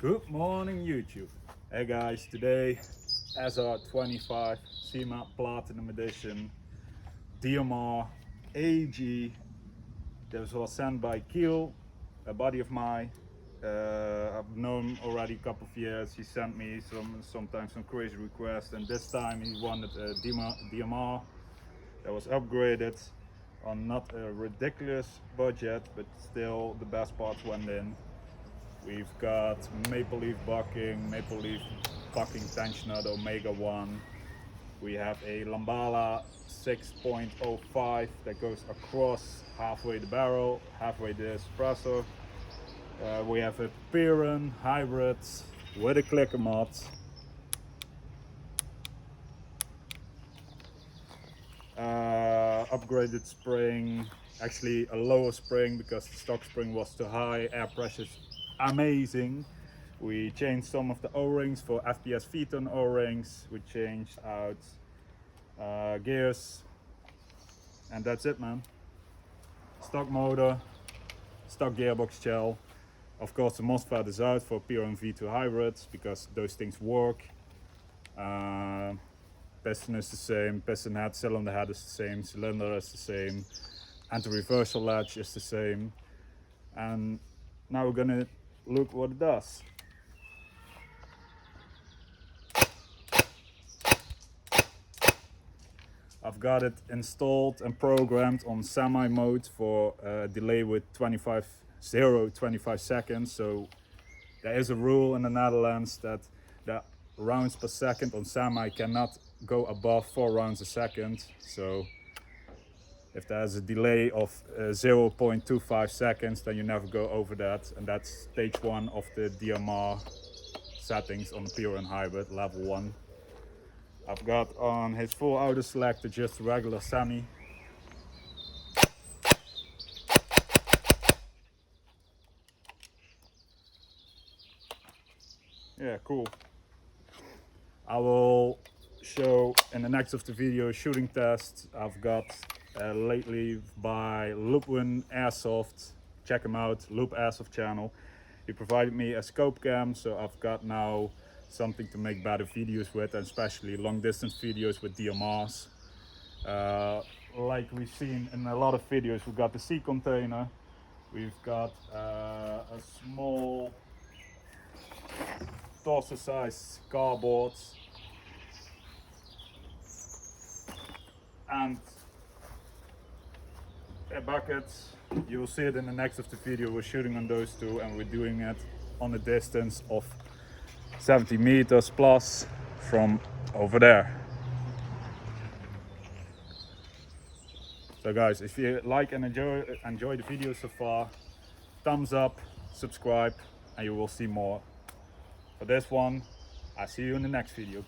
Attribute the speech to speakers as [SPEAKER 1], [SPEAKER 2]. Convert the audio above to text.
[SPEAKER 1] Good morning YouTube. Hey guys, today Sr25 Cyma Platinum Edition DMR AG. This was sent by Kiel, a buddy of mine. I've known him already a couple of years. He sent me sometimes some crazy requests, and this time he wanted a DMR that was upgraded on not a ridiculous budget, but still the best parts went in. We've got maple leaf bucking tensioner, the Omega 1. We have a Lambala 6.05 that goes across halfway the barrel, halfway the suppressor. We have a Piran hybrid with a clicker mod. Upgraded spring, actually a lower spring because the stock spring was too high. Air pressure's amazing. We changed some of the O-rings for FPS Phaeton O-rings. We changed out gears, and that's it, man. Stock motor, stock gearbox gel. Of course, the MOSFET is out for Piran V2 hybrids because those things work. Piston is the same, piston head, cylinder head is the same, cylinder is the same, anti-reversal latch is the same. And now we're gonna look what it does. I've got it installed and programmed on semi mode for a delay with 25 seconds. So there is a rule in the Netherlands that the rounds per second on semi cannot go above 4 rounds a second. So if there's a delay of 0.25 seconds, then you never go over that, and that's stage 1 of the DMR settings on the Piran hybrid level 1. I've got on his full auto selector just regular semi. Yeah, cool. I will show in the next of the video shooting test I've got lately by Loopwin Airsoft. Check him out, Loop Airsoft channel. He provided me a scope cam, so I've got now something to make better videos with, and especially long distance videos with DMRs. Like we've seen in a lot of videos, we've got the sea container, we've got a small torso size cardboard, and a bucket. You'll see it in the next of the video. We're shooting on those two, and we're doing it on a distance of 70 meters plus from over there. So guys, if you like and enjoy the video so far, thumbs up, subscribe, and you will see more. For this one, I'll see you in the next video.